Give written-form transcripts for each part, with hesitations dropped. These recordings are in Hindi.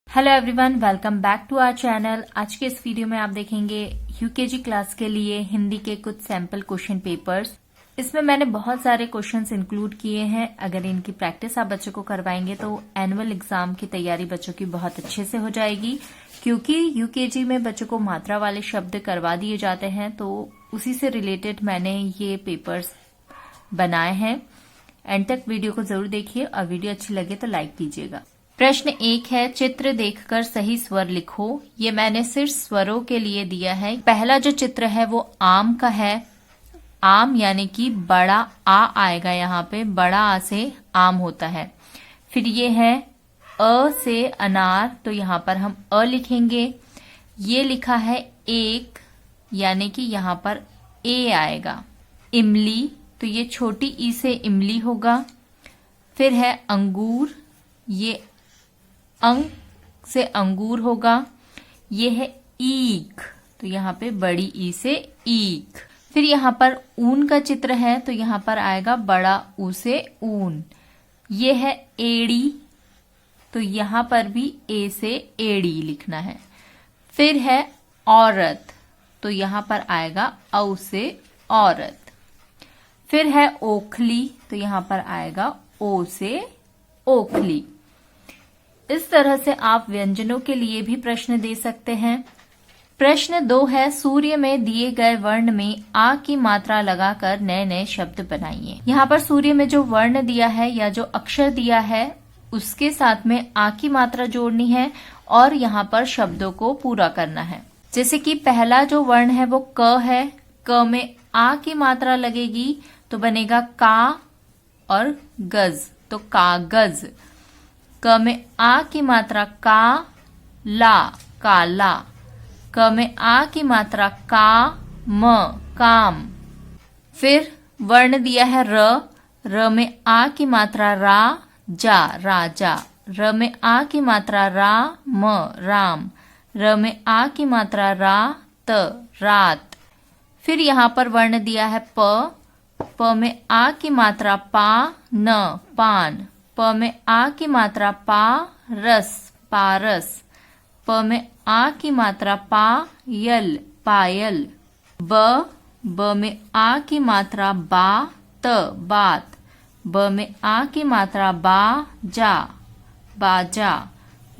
Hello everyone, welcome back to our channel. आज के इस वीडियो में आप देखेंगे यूकेजी क्लास के लिए हिंदी के कुछ सैंपल क्वेश्चन पेपर्स। इसमें मैंने बहुत सारे क्वेश्चंस इंक्लूड किए हैं। अगर इनकी प्रैक्टिस आप बच्चों को करवाएंगे तो एनुअल एग्जाम की तैयारी बच्चों की बहुत अच्छे से हो जाएगी, क्योंकि यूकेजी में बच्चों को मात्रा वाले शब्द करवा दिए जाते हैं, तो उसी से रिलेटेड मैंने ये पेपर्स बनाए हैं। एंड तक वीडियो को जरूर देखिए और वीडियो अच्छी लगे तो लाइक कीजिएगा। प्रश्न 1 है, चित्र देखकर सही स्वर लिखो। ये मैंने सिर्फ स्वरों के लिए दिया है। पहला जो चित्र है वो आम का है। आम यानी कि बड़ा आ आएगा, यहाँ पे बड़ा आ से आम होता है। फिर ये है अ से अनार, तो यहाँ पर हम अ लिखेंगे। ये लिखा है एक, यानी कि यहाँ पर ए आएगा। इमली, तो ये छोटी ई से इमली होगा। फिर है अंगूर, ये अंग से अंगूर होगा। ये है ईख, तो यहाँ पे बड़ी ई से ईख। फिर यहाँ पर ऊन का चित्र है, तो यहाँ पर आएगा बड़ा ऊ से ऊन। ये है एड़ी, तो यहाँ पर भी ए से एड़ी लिखना है। फिर है औरत, तो यहाँ पर आएगा औ से औरत। फिर है ओखली, तो यहाँ पर आएगा ओ से ओखली। इस तरह से आप व्यंजनों के लिए भी प्रश्न दे सकते हैं। प्रश्न 2 है, सूर्य में दिए गए वर्ण में आ की मात्रा लगाकर नए नए शब्द बनाइए। यहाँ पर सूर्य में जो वर्ण दिया है या जो अक्षर दिया है उसके साथ में आ की मात्रा जोड़नी है और यहाँ पर शब्दों को पूरा करना है। जैसे कि पहला जो वर्ण है वो क है। क में आ की मात्रा लगेगी तो बनेगा का और गज, तो कागज। क में आ की मात्रा का, ला, काला। क में आ की मात्रा का, म, काम। फिर वर्ण दिया है र। र में आ की मात्रा रा, जा, राजा। र में आ की मात्रा रा, म, राम। र में आ की मात्रा रा, त, रात। फिर यहाँ पर वर्ण दिया है प। प में आ की मात्रा पा, न, पान। प में आ की मात्रा पा, रस, पारस। प में आ की मात्रा पा, यल, पायल। ब में आ की मात्रा बा, त, बात। ब में आ की मात्रा बा, जा, बाजा।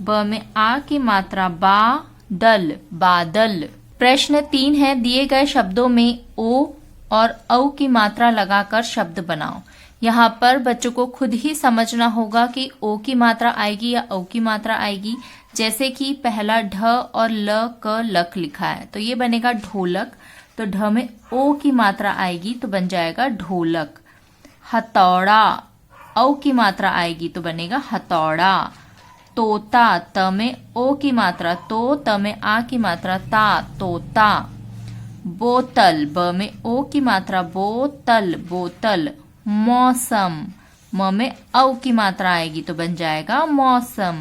ब में आ की मात्रा बा, दल, बादल। प्रश्न 3 है, दिए गए शब्दों में ओ और औ की मात्रा लगाकर शब्द बनाओ। यहाँ पर बच्चों को खुद ही समझना होगा कि ओ की मात्रा आएगी या औ की मात्रा आएगी। जैसे कि पहला ढ और ल, क, लक लिखा है, तो ये बनेगा ढोलक। तो ढ में ओ की मात्रा आएगी तो बन जाएगा ढोलक। हथौड़ा, औ की मात्रा आएगी तो बनेगा हथौड़ा। तोता, त में ओ की मात्रा तो, त में आ की मात्रा ता, तोता। बोतल, ब में ओ की मात्रा बोतल, बोतल। मौसम, म में औ की मात्रा आएगी तो बन जाएगा मौसम।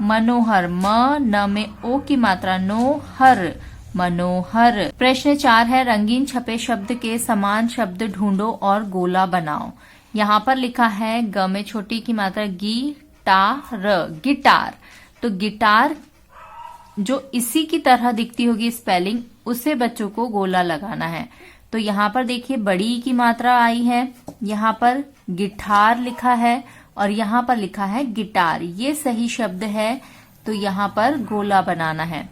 मनोहर, म, न में ओ की मात्रा नो, हर, मनोहर। प्रश्न 4 है, रंगीन छपे शब्द के समान शब्द ढूंढो और गोला बनाओ। यहाँ पर लिखा है ग में छोटी की मात्रा गी, टा, र, गिटार। तो गिटार जो इसी की तरह दिखती होगी स्पेलिंग, उसे बच्चों को गोला लगाना है। तो यहाँ पर देखिए बड़ी की मात्रा आई है, यहाँ पर गिटार लिखा है और यहाँ पर लिखा है गिटार। ये सही शब्द है, तो यहाँ पर गोला बनाना है।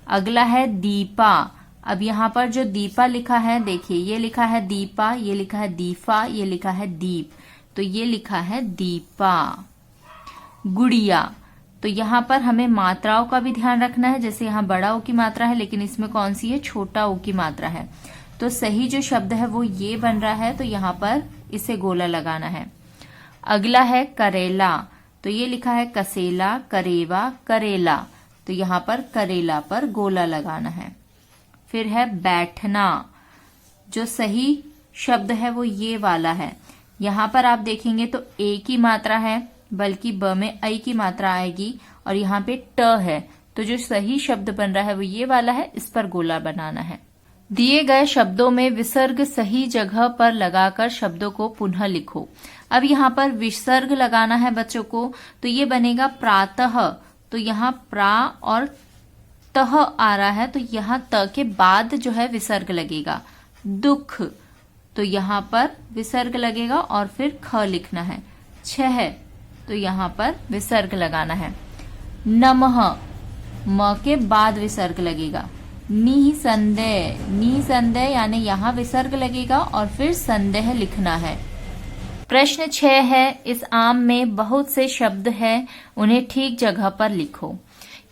अगला है दीपा। अब यहाँ पर जो दीपा लिखा है, देखिए ये लिखा है दीपा, ये लिखा है दीफा, ये लिखा है दीप, तो ये लिखा है दीपा। गुड़िया, तो यहाँ पर हमें मात्राओं का भी ध्यान रखना है। जैसे यहाँ बड़ा ओ की मात्रा है, लेकिन इसमें कौन सी है, छोटा ओ की मात्रा है। तो सही जो शब्द है वो ये बन रहा है, तो यहाँ पर इसे गोला लगाना है। अगला है करेला, तो ये लिखा है कसेला, करेवा, करेला, तो यहाँ पर करेला पर गोला लगाना है। फिर है बैठना, जो सही शब्द है वो ये वाला है। यहाँ पर आप देखेंगे तो ए की मात्रा है, बल्कि ब में ऐ की मात्रा आएगी और यहाँ पे ट है, तो जो सही शब्द बन रहा है वो ये वाला है, इस पर गोला बनाना है। दिए गए शब्दों में विसर्ग सही जगह पर लगाकर शब्दों को पुनः लिखो। अब यहाँ पर विसर्ग लगाना है बच्चों को, तो ये बनेगा प्रातः, तो यहाँ प्रा और तह आ रहा है, तो यहाँ त के बाद जो है विसर्ग लगेगा। दुख, तो यहाँ पर विसर्ग लगेगा और फिर ख लिखना है। छह, तो यहाँ पर विसर्ग लगाना है। नमः, म के बाद विसर्ग लगेगा। निसंदेह, निसंदेह यानी यहाँ विसर्ग लगेगा और फिर संदेह लिखना है। प्रश्न 6 है, इस आम में बहुत से शब्द हैं, उन्हें ठीक जगह पर लिखो।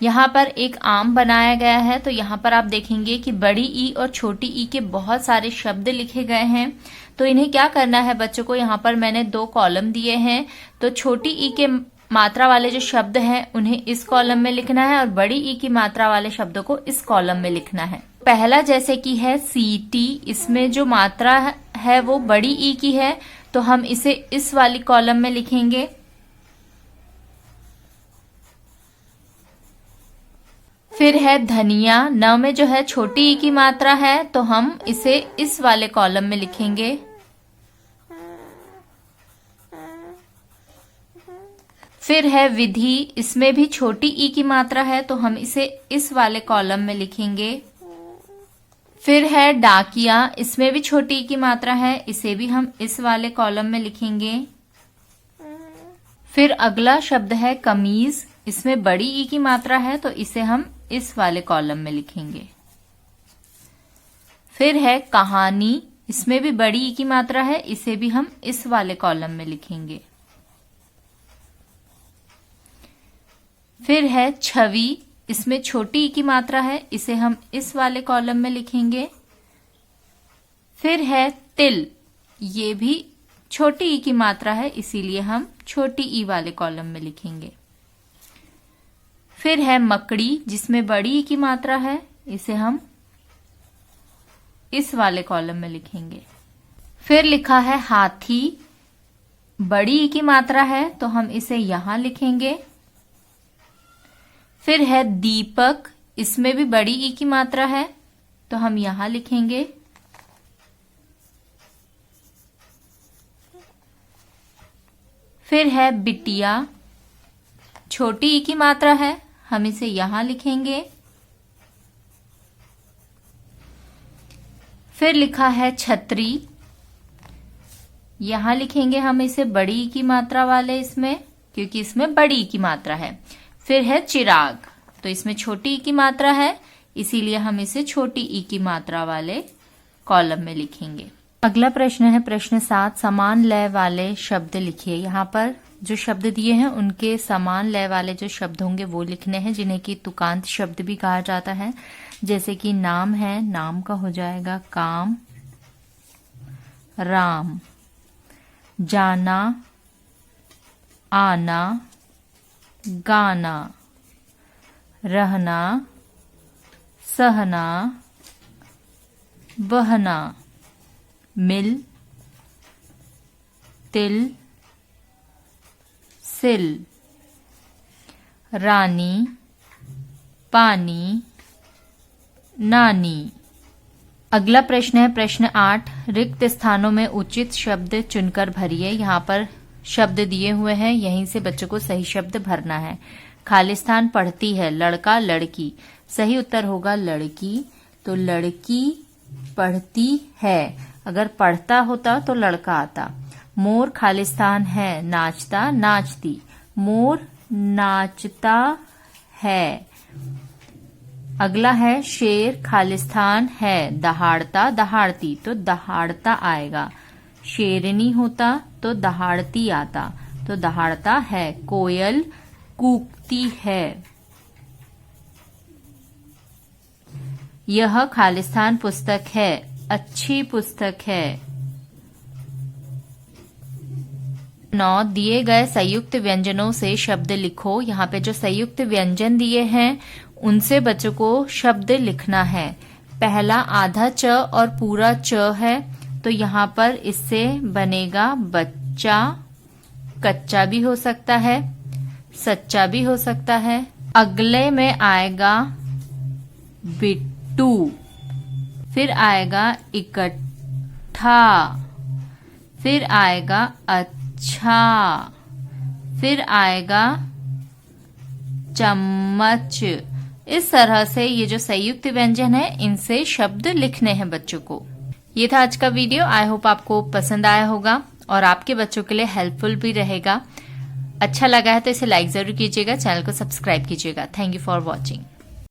यहाँ पर एक आम बनाया गया है, तो यहाँ पर आप देखेंगे कि बड़ी ई और छोटी ई के बहुत सारे शब्द लिखे गए हैं। तो इन्हें क्या करना है बच्चों को, यहाँ पर मैंने 2 कॉलम दिए हैं, तो छोटी ई के मात्रा वाले जो शब्द हैं उन्हें इस कॉलम में लिखना है और बड़ी ई की मात्रा वाले शब्दों को इस कॉलम में लिखना है। पहला जैसे कि है सीटी, इसमें जो मात्रा है वो बड़ी ई की है, तो हम इसे इस वाली कॉलम में लिखेंगे। फिर है धनिया, न में जो है छोटी ई की मात्रा है, तो हम इसे इस वाले कॉलम में लिखेंगे। फिर है विधि, इसमें भी छोटी ई की मात्रा है, तो हम इसे इस वाले कॉलम में लिखेंगे। फिर है डाकिया, इसमें भी छोटी ई की मात्रा है, इसे भी हम इस वाले कॉलम में लिखेंगे। फिर अगला शब्द है कमीज, इसमें बड़ी ई की मात्रा है, तो इसे हम इस वाले कॉलम में लिखेंगे। फिर है कहानी, इसमें भी बड़ी ई की मात्रा है, इसे भी हम इस वाले कॉलम में लिखेंगे। फिर है छवि, इसमें छोटी ई की मात्रा है, इसे हम इस वाले कॉलम में लिखेंगे। फिर है तिल, ये भी छोटी ई की मात्रा है, इसीलिए हम छोटी ई वाले कॉलम में लिखेंगे। फिर है मकड़ी, जिसमें बड़ी ई की मात्रा है, इसे हम इस वाले कॉलम में लिखेंगे। फिर लिखा है हाथी, बड़ी ई की मात्रा है, तो हम इसे यहां लिखेंगे। फिर है दीपक, इसमें भी बड़ी ई की मात्रा है, तो हम यहां लिखेंगे। फिर है बिटिया, छोटी ई की मात्रा है, हम इसे यहां लिखेंगे। फिर लिखा है छतरी, यहां लिखेंगे हम इसे बड़ी ई की मात्रा वाले इसमें, क्योंकि इसमें बड़ी ई की मात्रा है। फिर है चिराग, तो इसमें छोटी ई की मात्रा है, इसीलिए हम इसे छोटी ई की मात्रा वाले कॉलम में लिखेंगे। अगला प्रश्न है प्रश्न 7, समान लय वाले शब्द लिखिए। यहाँ पर जो शब्द दिए हैं उनके समान लय वाले जो शब्द होंगे वो लिखने हैं, जिन्हें कि तुकांत शब्द भी कहा जाता है। जैसे कि नाम है, नाम का हो जाएगा काम, राम। जाना, आना, गाना। रहना, सहना, बहना। मिल, तिल, सिल। रानी, पानी, नानी। अगला प्रश्न है प्रश्न 8, रिक्त स्थानों में उचित शब्द चुनकर भरिए। यहाँ पर शब्द दिए हुए हैं, यहीं से बच्चों को सही शब्द भरना है। खालिस्तान पढ़ती है, लड़का लड़की, सही उत्तर होगा लड़की, तो लड़की पढ़ती है। अगर पढ़ता होता तो लड़का आता। मोर खालिस्तान है, नाचता नाचती, मोर नाचता है। अगला है शेर खालिस्तान है, दहाड़ता दहाड़ती, तो दहाड़ता आएगा। शेरनी होता तो दहाड़ती आता, तो दहाड़ता है। कोयल कूकती है। यह खालिस्तान पुस्तक है, अच्छी पुस्तक है। 9, दिए गए संयुक्त व्यंजनों से शब्द लिखो। यहाँ पे जो संयुक्त व्यंजन दिए हैं उनसे बच्चों को शब्द लिखना है। पहला आधा च और पूरा च है, तो यहाँ पर इससे बनेगा बच्चा, कच्चा भी हो सकता है, सच्चा भी हो सकता है। अगले में आएगा बिट्टू, फिर आएगा इकट्ठा, फिर आएगा अच्छा, फिर आएगा चम्मच। इस तरह से ये जो संयुक्त व्यंजन है इनसे शब्द लिखने हैं बच्चों को। ये था आज का वीडियो। आई होप आपको पसंद आया होगा और आपके बच्चों के लिए हेल्पफुल भी रहेगा। अच्छा लगा है तो इसे लाइक जरूर कीजिएगा, चैनल को सब्सक्राइब कीजिएगा। Thank you for watching.